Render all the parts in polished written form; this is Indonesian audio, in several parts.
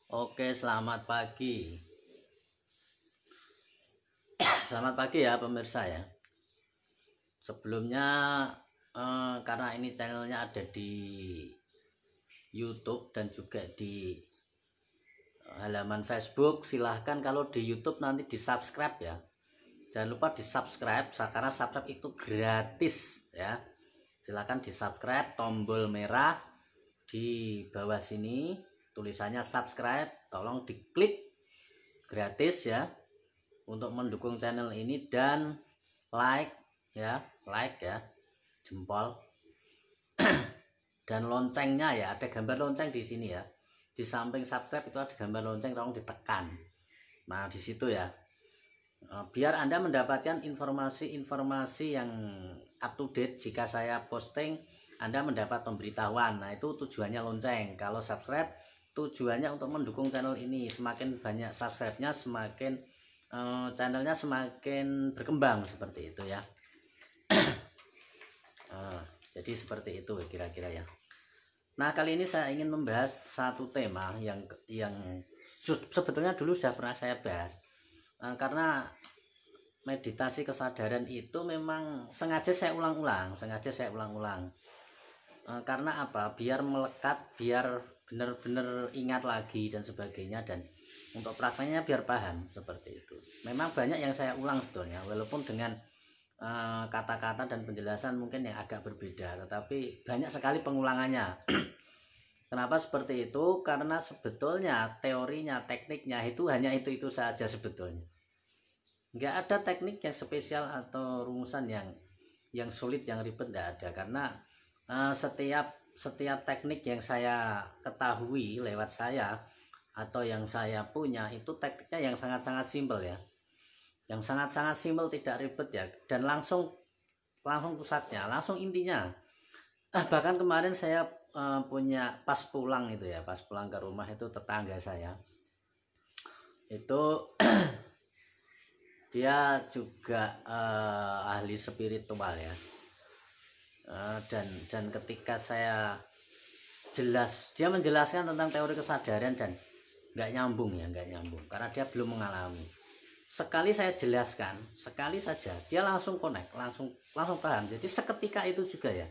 Oke, selamat pagi. Selamat pagi ya pemirsa ya. Sebelumnya karena ini channelnya ada di YouTube dan juga di halaman Facebook, silahkan kalau di YouTube nanti di subscribe ya. Jangan lupa di subscribe karena subscribe itu gratis ya. Silahkan di subscribe, tombol merah di bawah sini tulisannya subscribe, tolong diklik gratis ya untuk mendukung channel ini, dan like ya jempol dan loncengnya ya, ada gambar lonceng di sini ya, di samping subscribe itu ada gambar lonceng, tolong ditekan. Nah di situ ya, biar Anda mendapatkan informasi-informasi yang up to date. Jika saya posting Anda mendapat pemberitahuan. Nah itu tujuannya lonceng. Kalau subscribe tujuannya untuk mendukung channel ini, semakin banyak subscribe-nya semakin channelnya semakin berkembang, seperti itu ya. Jadi seperti itu kira-kira ya. Nah kali ini saya ingin membahas satu tema yang sebetulnya dulu sudah pernah saya bahas, karena meditasi kesadaran itu memang sengaja saya ulang-ulang, karena apa? Biar melekat, biar benar-benar ingat lagi dan sebagainya, dan untuk prakteknya biar paham, seperti itu. Memang banyak yang saya ulang sebetulnya, walaupun dengan kata-kata dan penjelasan mungkin yang agak berbeda, tetapi banyak sekali pengulangannya. Kenapa seperti itu? Karena sebetulnya teorinya, tekniknya itu hanya itu saja sebetulnya. Nggak ada teknik yang spesial atau rumusan yang sulit, yang ribet, nggak ada. Karena setiap teknik yang saya ketahui lewat saya atau yang saya punya itu tekniknya yang sangat-sangat simpel ya, yang sangat-sangat simpel, tidak ribet ya, dan langsung pusatnya, langsung intinya. Bahkan kemarin saya punya, pas pulang ke rumah itu, tetangga saya itu dia juga ahli spiritual ya, dan ketika saya dia menjelaskan tentang teori kesadaran dan nggak nyambung karena dia belum mengalami. Sekali saya jelaskan, sekali saja dia langsung connect, langsung paham. Jadi seketika itu juga ya.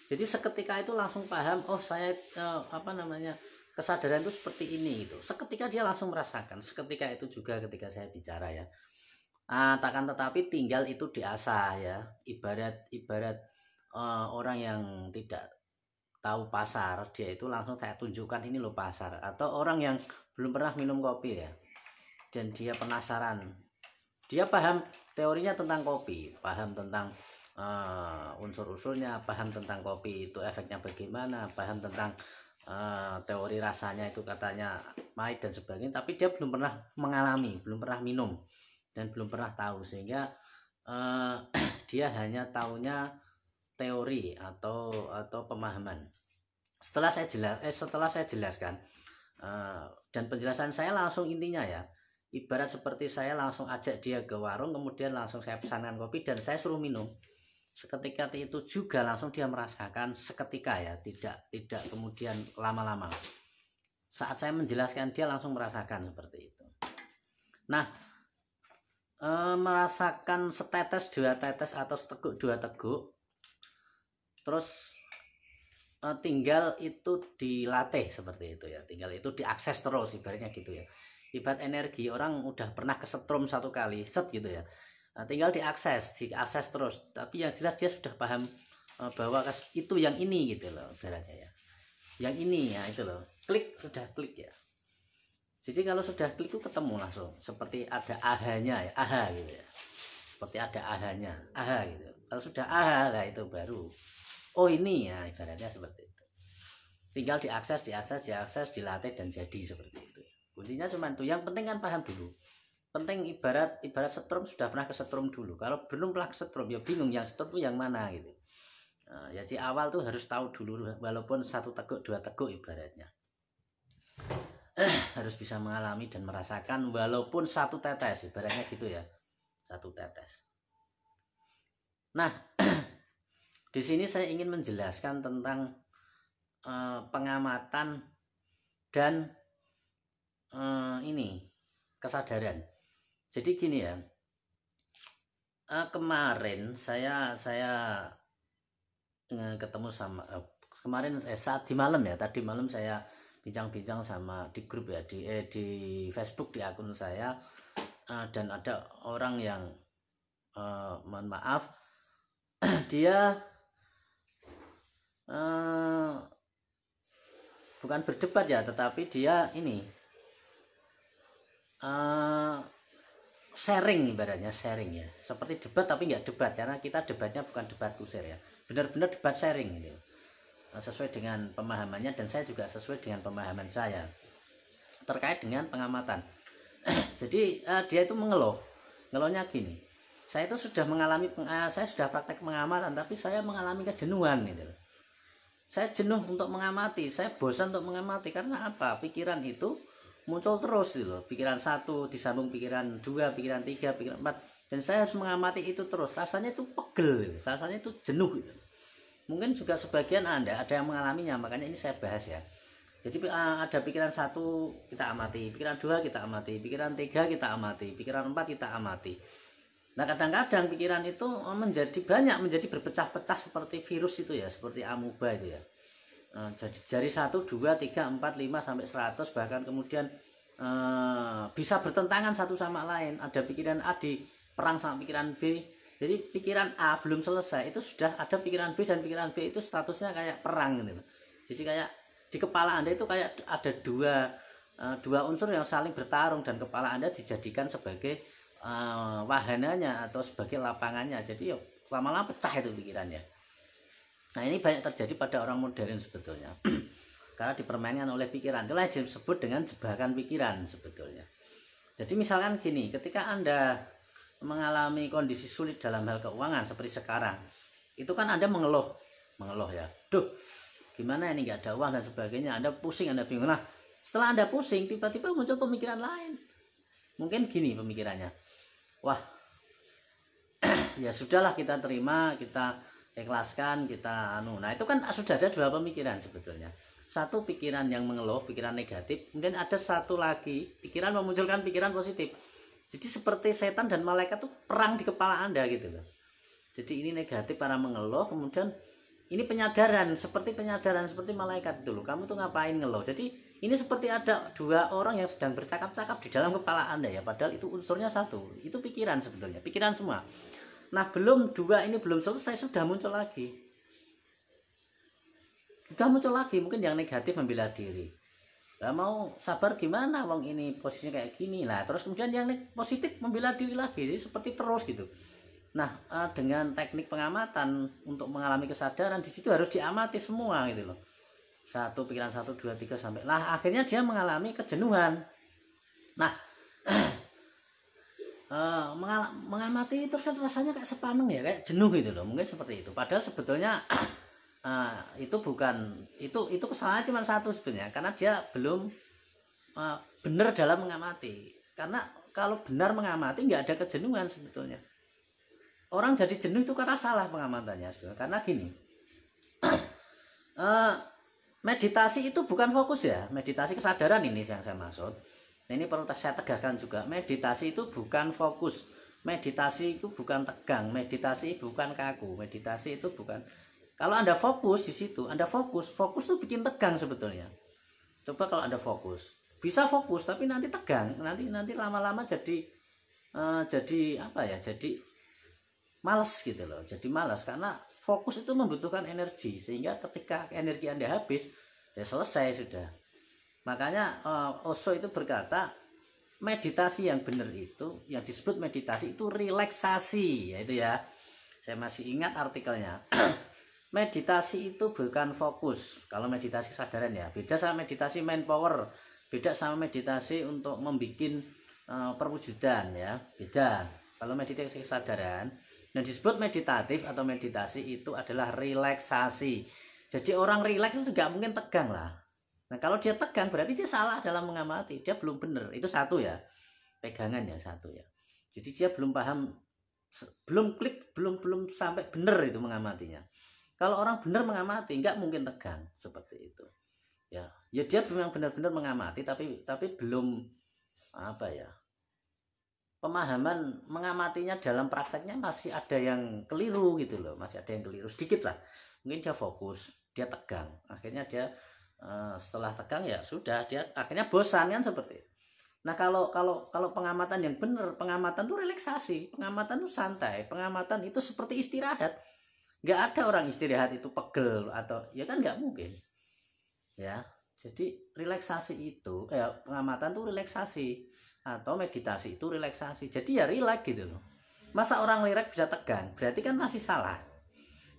Jadi seketika itu langsung paham, oh saya kesadaran itu seperti ini gitu. Seketika dia langsung merasakan. Seketika itu juga ketika saya bicara ya. Takkan tetapi tinggal itu diasah ya. Ibarat orang yang tidak tahu pasar, dia itu langsung saya tunjukkan, ini loh pasar. Atau orang yang belum pernah minum kopi ya, dan dia penasaran, dia paham teorinya tentang kopi, paham tentang unsur-unsurnya, paham tentang kopi itu efeknya bagaimana, paham tentang teori rasanya itu katanya pahit dan sebagainya, tapi dia belum pernah mengalami, belum pernah minum, dan belum pernah tahu, sehingga dia hanya taunya teori atau pemahaman. Setelah saya jelaskan, dan penjelasan saya langsung intinya ya, ibarat seperti saya langsung ajak dia ke warung, kemudian langsung saya pesankan kopi dan saya suruh minum. Seketika itu juga langsung dia merasakan, seketika ya, tidak kemudian lama-lama. Saat saya menjelaskan dia langsung merasakan seperti itu. Nah, merasakan setetes, dua tetes, atau seteguk, dua teguk, terus tinggal itu dilatih seperti itu ya, tinggal itu diakses terus, ibaratnya gitu ya. Ibarat energi, orang udah pernah kesetrum satu kali set gitu ya, tinggal diakses terus, tapi yang jelas dia sudah paham bahwa itu yang ini gitu loh, ibaratnya ya, yang ini ya, itu loh, klik, sudah klik ya. Jadi kalau sudah klik itu ketemu langsung, seperti ada ahanya ya, aha gitu ya, seperti ada ahanya, aha gitu. Kalau sudah aha lah itu baru oh ini ya, ibaratnya seperti itu. Tinggal diakses, dilatih dan jadi seperti itu. Kuncinya cuma itu. Yang penting kan paham dulu. Penting ibarat setrum, sudah pernah kesetrum dulu. Kalau belum pernah kesetrum ya bingung yang setrum itu yang mana gitu. Jadi awal tuh harus tahu dulu, walaupun satu teguk, dua teguk ibaratnya. Harus bisa mengalami dan merasakan walaupun satu tetes, ibaratnya gitu ya. Satu tetes. Nah, di sini saya ingin menjelaskan tentang pengamatan dan ini kesadaran. Jadi gini ya, kemarin saya ketemu sama kemarin saat di malam ya, tadi malam saya bincang-bincang sama di grup ya, di Facebook, di akun saya, dan ada orang yang mohon maaf dia bukan berdebat ya, tetapi dia ini sharing, ibaratnya sharing ya, seperti debat tapi nggak debat, karena kita debatnya bukan debat kusir ya, benar-benar debat sharing gitu, sesuai dengan pemahamannya dan saya juga sesuai dengan pemahaman saya terkait dengan pengamatan. Jadi dia itu ngeluhnya gini, saya itu sudah mengalami, saya sudah praktek pengamatan tapi saya mengalami kejenuhan gitu. Saya jenuh untuk mengamati, saya bosan untuk mengamati, karena apa? Pikiran itu muncul terus gitu loh. Pikiran satu disambung pikiran dua, pikiran tiga, pikiran empat, dan saya harus mengamati itu terus. Rasanya itu pegel gitu. Rasanya itu jenuh gitu. Mungkin juga sebagian Anda ada yang mengalaminya, makanya ini saya bahas ya. Jadi ada pikiran satu kita amati, pikiran dua kita amati, pikiran tiga kita amati, pikiran empat kita amati. Nah kadang-kadang pikiran itu menjadi banyak, menjadi berpecah-pecah seperti virus itu ya, seperti amuba itu ya. Jadi jari 1, 2, 3, 4, 5 sampai 100, bahkan kemudian bisa bertentangan satu sama lain. Ada pikiran A diperang sama pikiran B. Jadi pikiran A belum selesai, itu sudah ada pikiran B, dan pikiran B itu statusnya kayak perang gitu. Jadi kayak di kepala Anda itu kayak ada dua unsur yang saling bertarung, dan kepala Anda dijadikan sebagai wahananya atau sebagai lapangannya. Jadi lama-lama pecah itu pikirannya. Nah ini banyak terjadi pada orang modern sebetulnya, karena dipermainkan oleh pikiran. Itulah yang disebut dengan jebakan pikiran sebetulnya. Jadi misalkan gini, ketika Anda mengalami kondisi sulit dalam hal keuangan seperti sekarang, itu kan Anda mengeluh ya, duh gimana ini nggak ada uang dan sebagainya. Anda pusing, Anda bingung. Nah setelah Anda pusing, tiba-tiba muncul pemikiran lain. Mungkin gini pemikirannya, wah ya sudahlah, kita terima, kita ikhlaskan, kita Nah itu kan sudah ada dua pemikiran sebetulnya. Satu pikiran yang mengeluh, pikiran negatif, kemudian ada satu lagi pikiran memunculkan pikiran positif. Jadi seperti setan dan malaikat itu perang di kepala Anda gitu loh. Jadi ini negatif para mengeluh, kemudian ini penyadaran seperti malaikat dulu. Kamu tuh ngapain ngeluh? Jadi ini seperti ada dua orang yang sedang bercakap-cakap di dalam kepala Anda ya, padahal itu unsurnya satu. Itu pikiran sebetulnya, pikiran semua. Nah belum dua ini belum selesai, sudah muncul lagi. Mungkin yang negatif membela diri. Lah mau sabar gimana, wong ini posisinya kayak gini lah. Terus kemudian yang positif membela diri lagi. Jadi seperti terus gitu. Nah dengan teknik pengamatan untuk mengalami kesadaran, di situ harus diamati semua gitu loh. Satu pikiran 1, 2, 3 sampai. Lah akhirnya dia mengalami kejenuhan. Nah mengamati itu kan rasanya kayak sepaneng ya, kayak jenuh gitu loh, mungkin seperti itu. Padahal sebetulnya itu bukan, itu kesalahan cuma satu sebetulnya, karena dia belum benar dalam mengamati. Karena kalau benar mengamati nggak ada kejenuhan sebetulnya. Orang jadi jenuh itu karena salah pengamatannya sebetulnya. Karena gini, meditasi itu bukan fokus ya, meditasi kesadaran ini yang saya maksud. Nah ini perlu saya tegaskan juga, meditasi itu bukan fokus, meditasi itu bukan tegang, meditasi bukan kaku, meditasi itu bukan. Kalau Anda fokus di situ, Anda fokus tuh bikin tegang sebetulnya. Coba kalau Anda fokus, bisa fokus tapi nanti tegang, nanti lama-lama jadi apa ya, jadi malas gitu loh, jadi malas, karena fokus itu membutuhkan energi, sehingga ketika energi Anda habis, ya selesai sudah. Makanya Osho itu berkata, meditasi yang benar itu, yang disebut meditasi itu relaksasi, yaitu ya. Saya masih ingat artikelnya. Meditasi itu bukan fokus. Kalau meditasi kesadaran ya, beda sama meditasi main power, beda sama meditasi untuk membuat perwujudan ya, beda. Kalau meditasi kesadaran, yang disebut meditatif atau meditasi itu adalah relaksasi. Jadi orang rileks itu nggak mungkin tegang lah. Nah kalau dia tegang berarti dia salah dalam mengamati, dia belum benar. Itu satu ya, pegangan ya, satu ya. Jadi dia belum paham, belum klik, belum sampai benar itu mengamatinya. Kalau orang benar mengamati nggak mungkin tegang seperti itu. Ya dia memang benar-benar mengamati, tapi belum apa ya, pemahaman mengamatinya dalam prakteknya masih ada yang keliru gitu loh, masih ada yang keliru sedikit lah. Mungkin dia fokus, dia tegang, akhirnya dia setelah tegang ya sudah, dia akhirnya bosan kan seperti itu. Nah kalau pengamatan yang benar, pengamatan itu relaksasi, pengamatan itu santai, pengamatan itu seperti istirahat. Nggak ada orang istirahat itu pegel atau ya kan nggak mungkin ya. Jadi relaksasi itu pengamatan itu relaksasi, atau meditasi itu relaksasi. Jadi ya relax gitu loh. Masa orang relax bisa tegang? Berarti kan masih salah.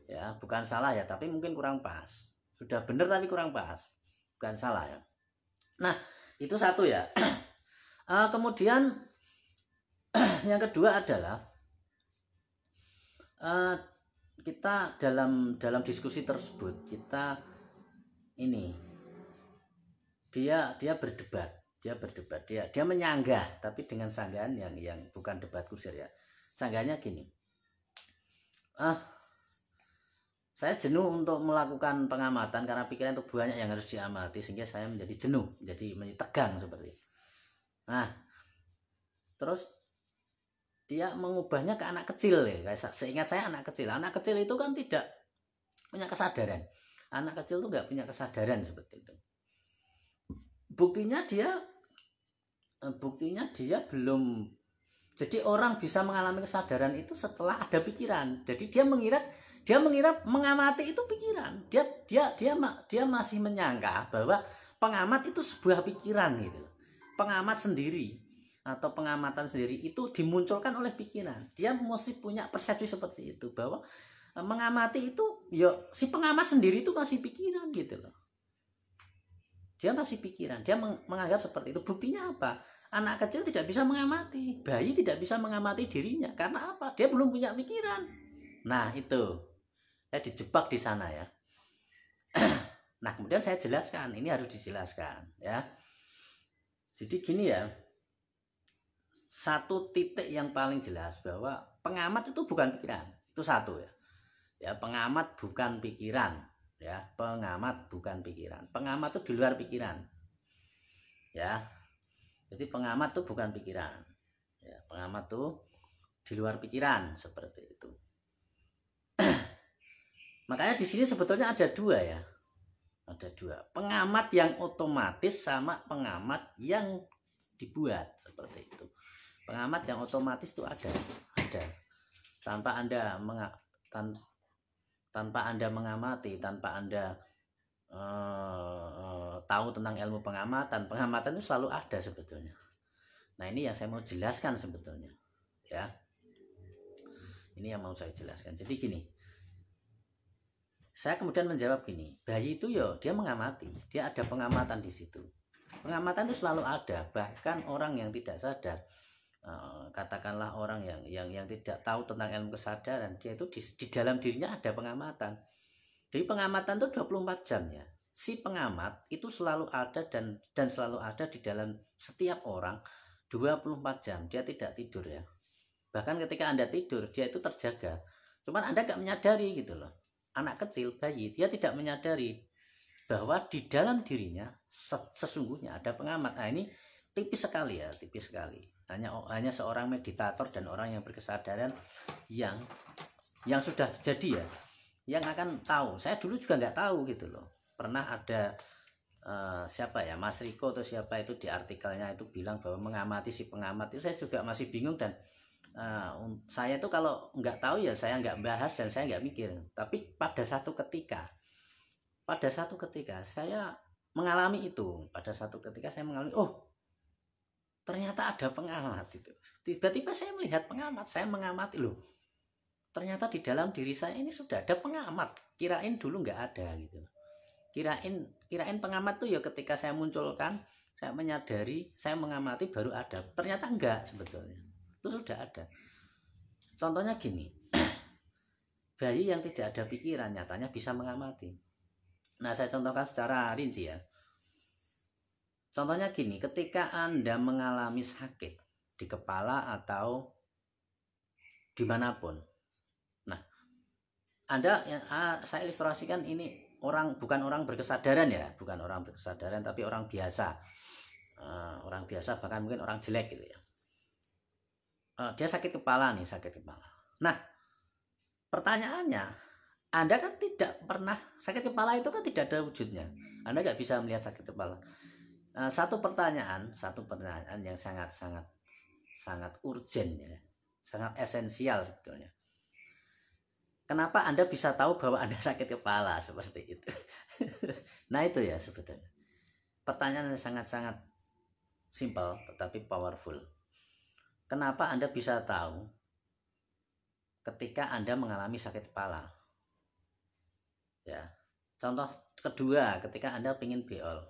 Ya, bukan salah ya, tapi mungkin kurang pas. Sudah benar tapi kurang pas. Bukan salah ya. Nah, itu satu ya. Kemudian yang kedua adalah kita dalam diskusi tersebut kita ini dia berdebat, dia menyanggah, tapi dengan sanggahan yang bukan debat kusir ya. Sanggahnya gini, saya jenuh untuk melakukan pengamatan karena pikiran itu banyak yang harus diamati, sehingga saya menjadi jenuh, menjadi tegang seperti itu. Nah, terus dia mengubahnya ke anak kecil ya. Seingat saya anak kecil itu kan tidak punya kesadaran. Anak kecil itu nggak punya kesadaran seperti itu. Buktinya dia belum. Jadi orang bisa mengalami kesadaran itu setelah ada pikiran. Jadi dia mengira mengamati itu pikiran. Dia masih menyangka bahwa pengamat itu sebuah pikiran gitu. Pengamat sendiri atau pengamatan sendiri itu dimunculkan oleh pikiran. Dia masih punya persepsi seperti itu, bahwa mengamati itu ya si pengamat sendiri itu masih pikiran gitu loh. Dia masih pikiran, dia menganggap seperti itu. Buktinya apa? Anak kecil tidak bisa mengamati, bayi tidak bisa mengamati dirinya. Karena apa? Dia belum punya pikiran. Nah itu, saya dijebak di sana ya. Nah kemudian saya jelaskan, ini harus dijelaskan ya. Jadi gini ya, satu titik yang paling jelas bahwa pengamat itu bukan pikiran, itu satu ya. Ya pengamat bukan pikiran. Ya, pengamat bukan pikiran. Pengamat itu di luar pikiran. Ya. Jadi pengamat itu bukan pikiran. Ya, pengamat itu di luar pikiran seperti itu. Makanya di sini sebetulnya ada dua ya. Ada dua. Pengamat yang otomatis sama pengamat yang dibuat seperti itu. Pengamat yang otomatis itu ada. Tanpa Anda mengamati, tanpa Anda tahu tentang ilmu pengamatan itu selalu ada sebetulnya. Nah ini yang saya mau jelaskan sebetulnya ya. Ini yang mau saya jelaskan. Jadi gini, saya kemudian menjawab gini, bayi itu ya dia mengamati, dia ada pengamatan di situ. Pengamatan itu selalu ada, bahkan orang yang tidak sadar, katakanlah orang yang tidak tahu tentang ilmu kesadaran, dia itu di dalam dirinya ada pengamatan. Jadi pengamatan itu 24 jam ya. Si pengamat itu selalu ada dan selalu ada di dalam setiap orang 24 jam. Dia tidak tidur ya. Bahkan ketika Anda tidur, dia itu terjaga. Cuman Anda gak menyadari gitu loh. Anak kecil, bayi, dia tidak menyadari bahwa di dalam dirinya sesungguhnya ada pengamat. Nah ini tipis sekali ya, tipis sekali. Hanya seorang meditator dan orang yang berkesadaran yang sudah jadi ya, yang akan tahu. Saya dulu juga nggak tahu gitu loh. Pernah ada siapa ya, Mas Riko atau siapa itu di artikelnya itu bilang bahwa mengamati si pengamat itu, saya juga masih bingung. Dan saya tuh kalau nggak tahu ya saya nggak bahas dan saya nggak mikir. Tapi pada satu ketika saya mengalami itu. Pada satu ketika saya mengalami, oh ternyata ada pengamat itu. Tiba-tiba saya melihat pengamat, saya mengamati, loh ternyata di dalam diri saya ini sudah ada pengamat. Kirain dulu nggak ada gitu. Kirain pengamat tuh ya ketika saya munculkan, saya menyadari, saya mengamati baru ada. Ternyata enggak sebetulnya. Itu sudah ada. Contohnya gini. Bayi yang tidak ada pikiran nyatanya bisa mengamati. Nah, saya contohkan secara rinci ya. Contohnya gini, ketika Anda mengalami sakit di kepala atau dimanapun. Nah, saya ilustrasikan ini bukan orang berkesadaran ya, bukan orang berkesadaran tapi orang biasa. Orang biasa bahkan mungkin orang jelek gitu ya. Dia sakit kepala nih, sakit kepala. Nah, pertanyaannya, Anda kan tidak pernah sakit kepala itu kan tidak ada wujudnya. Anda nggak bisa melihat sakit kepala. Satu pertanyaan yang sangat urgent ya, sangat esensial sebetulnya. Kenapa Anda bisa tahu bahwa Anda sakit kepala seperti itu? Nah itu ya sebetulnya. Pertanyaan yang sangat-sangat simple tetapi powerful. Kenapa Anda bisa tahu ketika Anda mengalami sakit kepala? Ya, contoh kedua, ketika Anda pengen beol.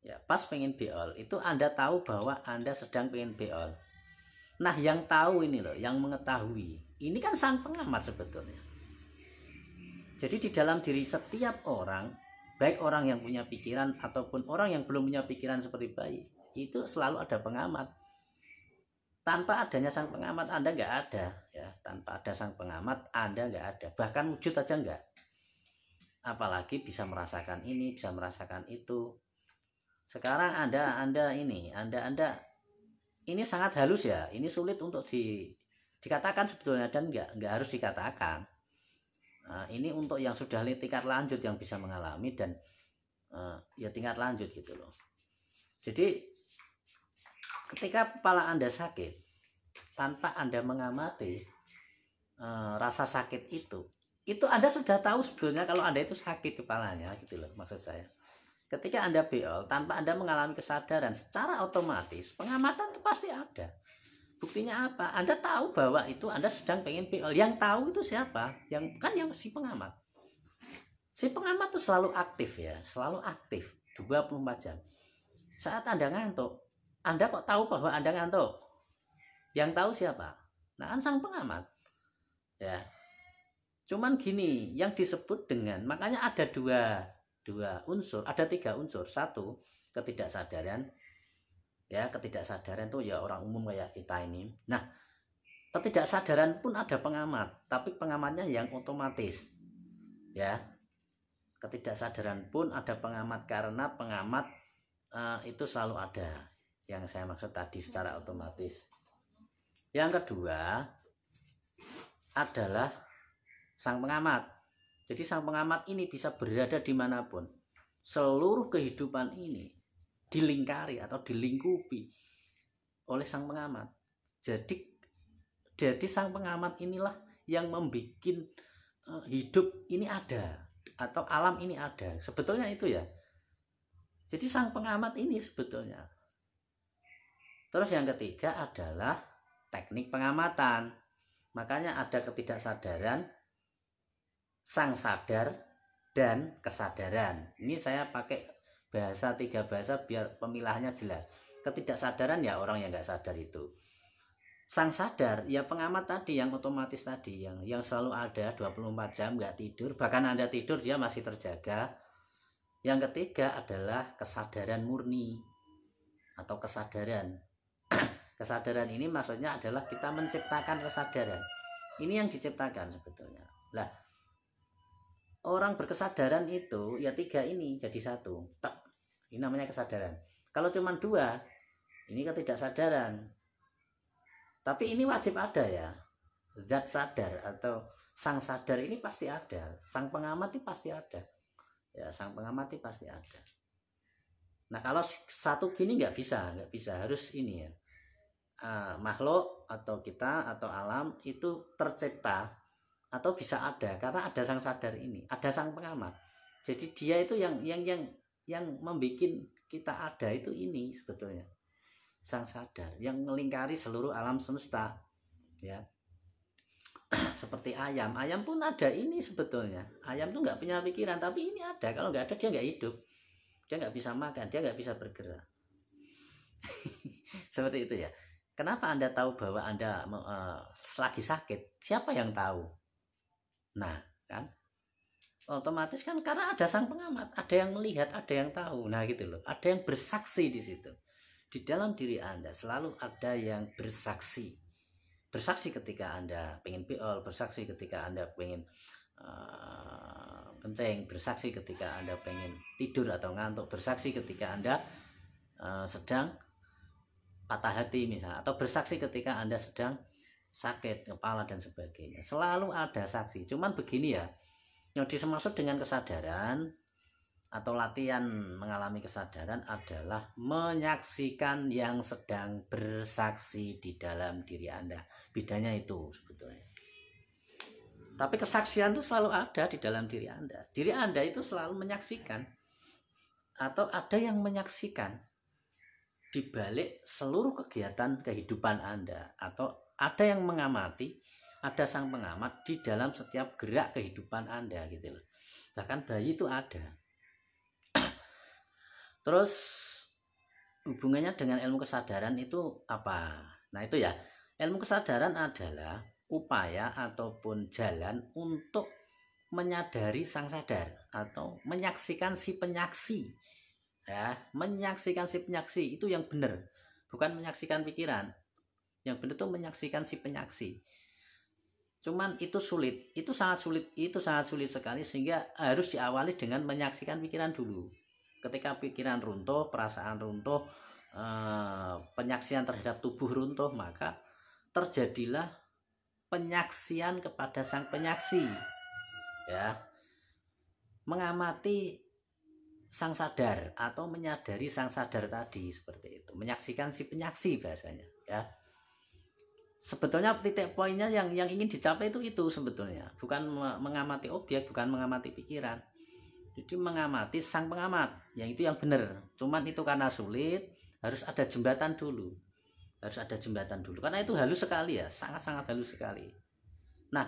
Ya, pas pengen beol itu Anda tahu bahwa Anda sedang pengen beol. Nah, yang tahu ini loh, yang mengetahui, ini kan sang pengamat sebetulnya. Jadi di dalam diri setiap orang, baik orang yang punya pikiran ataupun orang yang belum punya pikiran seperti bayi, itu selalu ada pengamat. Tanpa adanya sang pengamat Anda nggak ada, ya. Tanpa ada sang pengamat Anda nggak ada, bahkan wujud aja nggak. Apalagi bisa merasakan ini, bisa merasakan itu. Sekarang Anda ini sangat halus ya, ini sulit untuk dikatakan sebetulnya dan nggak harus dikatakan. Nah, ini untuk yang sudah tingkat lanjut yang bisa mengalami dan ya tingkat lanjut gitu loh. Jadi ketika kepala Anda sakit tanpa Anda mengamati rasa sakit itu Anda sudah tahu sebetulnya kalau Anda itu sakit kepalanya gitu loh maksud saya. Ketika Anda beol tanpa Anda mengalami kesadaran, secara otomatis pengamatan itu pasti ada. Buktinya apa? Anda tahu bahwa itu Anda sedang pengen beol. Yang tahu itu siapa? Yang si pengamat. Si pengamat itu selalu aktif ya, selalu aktif 24 jam. Saat Anda ngantuk, Anda kok tahu bahwa Anda ngantuk? Yang tahu siapa? Nah, kan sang pengamat. Ya. Cuman gini, yang disebut dengan, makanya ada dua unsur, ada 3 unsur. Satu, ketidaksadaran. Ya, ketidaksadaran itu ya orang umum kayak kita ini. Nah, ketidaksadaran pun ada pengamat, tapi pengamatnya yang otomatis. Ya. Ketidaksadaran pun ada pengamat karena pengamat itu selalu ada. Yang saya maksud tadi secara otomatis. Yang kedua adalah sang pengamat. Jadi sang pengamat ini bisa berada dimanapun. Seluruh kehidupan ini dilingkari atau dilingkupi oleh sang pengamat. Jadi sang pengamat inilah yang membuat hidup ini ada atau alam ini ada. Sebetulnya itu ya. Jadi sang pengamat ini sebetulnya. Terus yang ketiga adalah teknik pengamatan. Makanya ada ketidaksadaran, sang sadar, dan kesadaran. Ini saya pakai 3 bahasa biar pemilahnya jelas. Ketidaksadaran ya orang yang nggak sadar itu. Sang sadar ya pengamat tadi yang otomatis tadi yang selalu ada 24 jam nggak tidur. Bahkan Anda tidur dia masih terjaga. Yang ketiga adalah kesadaran murni atau kesadaran. Kesadaran ini maksudnya adalah kita menciptakan kesadaran. Ini yang diciptakan sebetulnya. Lah, orang berkesadaran itu ya 3 ini jadi 1. Ini namanya kesadaran. Kalau cuma 2, ini ketidaksadaran. Tapi ini wajib ada ya. Zat sadar atau sang sadar ini pasti ada. Sang pengamat itu pasti ada. Ya, sang pengamat itu pasti ada. Nah, kalau 1 gini nggak bisa, harus ini ya. Makhluk atau kita atau alam itu tercipta atau bisa ada karena ada sang sadar ini, ada sang pengamat. Jadi dia itu yang membuat kita ada itu ini sebetulnya sang sadar yang melingkari seluruh alam semesta ya. Seperti ayam pun ada ini sebetulnya. Ayam tuh nggak punya pikiran tapi ini ada. Kalau nggak ada dia nggak hidup, dia nggak bisa makan, dia nggak bisa bergerak. Seperti itu ya. Kenapa Anda tahu bahwa Anda lagi sakit? Siapa yang tahu? Nah, kan? Otomatis kan karena ada sang pengamat, ada yang melihat, ada yang tahu. Nah, gitu loh. Ada yang bersaksi di situ. Di dalam diri Anda selalu ada yang bersaksi. Bersaksi ketika Anda pengen beol, bersaksi ketika Anda pengen kencing, bersaksi ketika Anda pengen tidur atau ngantuk, bersaksi ketika Anda sedang patah hati misalnya, atau bersaksi ketika Anda sedang sakit kepala dan sebagainya. Selalu ada saksi. Cuman begini ya, yang dimaksud dengan kesadaran atau latihan mengalami kesadaran adalah menyaksikan yang sedang bersaksi di dalam diri Anda. Bedanya itu sebetulnya. Tapi kesaksian itu selalu ada di dalam diri Anda. Diri Anda itu selalu menyaksikan, atau ada yang menyaksikan di balik seluruh kegiatan kehidupan Anda, atau ada yang mengamati, ada sang pengamat di dalam setiap gerak kehidupan Anda gitu loh. Bahkan bayi itu ada. Terus hubungannya dengan ilmu kesadaran itu apa? Nah itu ya, ilmu kesadaran adalah upaya ataupun jalan untuk menyadari sang sadar atau menyaksikan si penyaksi. Ya, menyaksikan si penyaksi itu yang benar, bukan menyaksikan pikiran. Yang benar itu menyaksikan si penyaksi. Cuman itu sulit, itu sangat sulit sekali, sehingga harus diawali dengan menyaksikan pikiran dulu. Ketika pikiran runtuh, perasaan runtuh, penyaksian terhadap tubuh runtuh, maka terjadilah penyaksian kepada sang penyaksi, ya, mengamati sang sadar atau menyadari sang sadar tadi, seperti itu, menyaksikan si penyaksi bahasanya, ya. Sebetulnya titik poinnya yang ingin dicapai itu sebetulnya bukan mengamati objek, bukan mengamati pikiran, jadi mengamati sang pengamat, yang itu yang benar. Cuman itu karena sulit, harus ada jembatan dulu. Karena itu halus sekali ya, sangat-sangat halus sekali. Nah,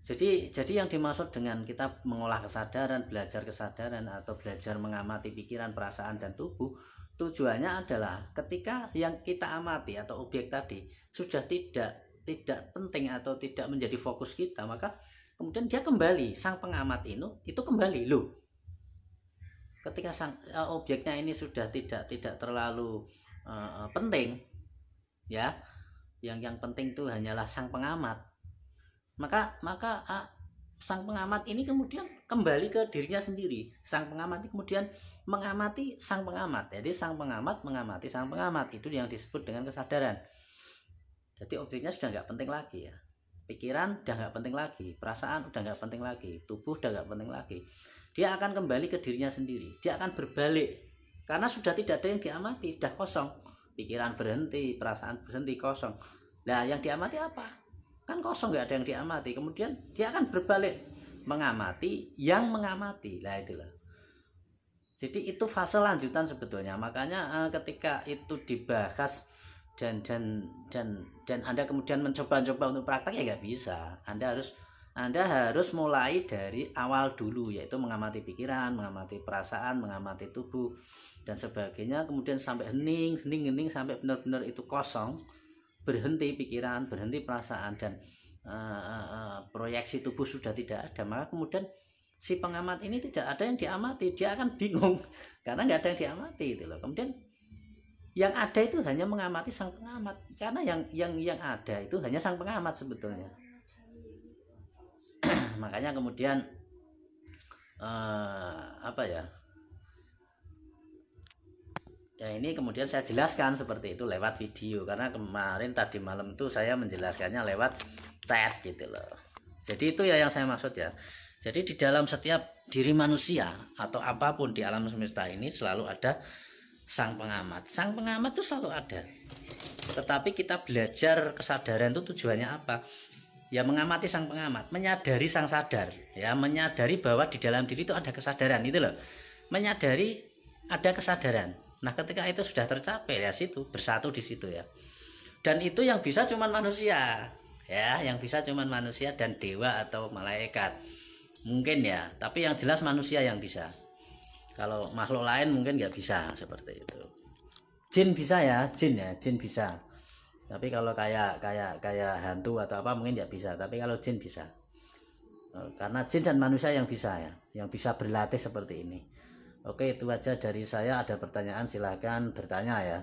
jadi yang dimaksud dengan kita mengolah kesadaran, belajar kesadaran, atau belajar mengamati pikiran, perasaan, dan tubuh, tujuannya adalah ketika yang kita amati atau objek tadi sudah tidak penting atau tidak menjadi fokus kita, maka kemudian dia kembali, sang pengamat itu kembali loh. Ketika sang objeknya ini sudah tidak terlalu penting, ya, yang penting itu hanyalah sang pengamat, maka sang pengamat ini kemudian kembali ke dirinya sendiri. Sang pengamat ini kemudian mengamati sang pengamat. Jadi sang pengamat mengamati sang pengamat, itu yang disebut dengan kesadaran. Jadi objeknya sudah nggak penting lagi ya, pikiran udah nggak penting lagi, perasaan udah nggak penting lagi, tubuh udah nggak penting lagi. Dia akan kembali ke dirinya sendiri, dia akan berbalik. Karena sudah tidak ada yang diamati, sudah kosong. Pikiran berhenti, perasaan berhenti, kosong. Nah, yang diamati apa? Kan kosong, nggak ada yang diamati. Kemudian dia akan berbalik, mengamati yang mengamati. Nah, itulah. Jadi itu fase lanjutan sebetulnya. Makanya ketika itu dibahas dan Anda kemudian mencoba untuk praktek, ya nggak bisa. Anda harus mulai dari awal dulu, yaitu mengamati pikiran, mengamati perasaan, mengamati tubuh, dan sebagainya. Kemudian sampai hening sampai benar-benar itu kosong, berhenti pikiran, berhenti perasaan, dan proyeksi tubuh sudah tidak ada. Maka kemudian si pengamat ini tidak ada yang diamati, dia akan bingung karena nggak ada yang diamati itu loh. Kemudian yang ada itu hanya mengamati sang pengamat, karena yang ada itu hanya sang pengamat sebetulnya. Makanya kemudian ya ini kemudian saya jelaskan seperti itu lewat video, karena kemarin tadi malam itu saya menjelaskannya lewat chat gitu loh. Jadi itu ya yang saya maksud ya. Jadi di dalam setiap diri manusia atau apapun di alam semesta ini selalu ada sang pengamat. Sang pengamat itu selalu ada. Tetapi kita belajar kesadaran itu tujuannya apa? Ya mengamati sang pengamat, menyadari sang sadar, ya menyadari bahwa di dalam diri itu ada kesadaran, itu loh, menyadari ada kesadaran. Nah ketika itu sudah tercapai, ya situ bersatu di situ ya. Dan itu yang bisa cuman manusia, ya, yang bisa cuman manusia dan dewa atau malaikat mungkin ya, tapi yang jelas manusia yang bisa. Kalau makhluk lain mungkin nggak bisa seperti itu. Jin bisa ya, jin bisa. Tapi kalau kayak hantu atau apa mungkin nggak bisa. Tapi kalau jin bisa. Karena jin dan manusia yang bisa ya, yang bisa berlatih seperti ini. Oke, itu aja dari saya. Ada pertanyaan silahkan bertanya ya.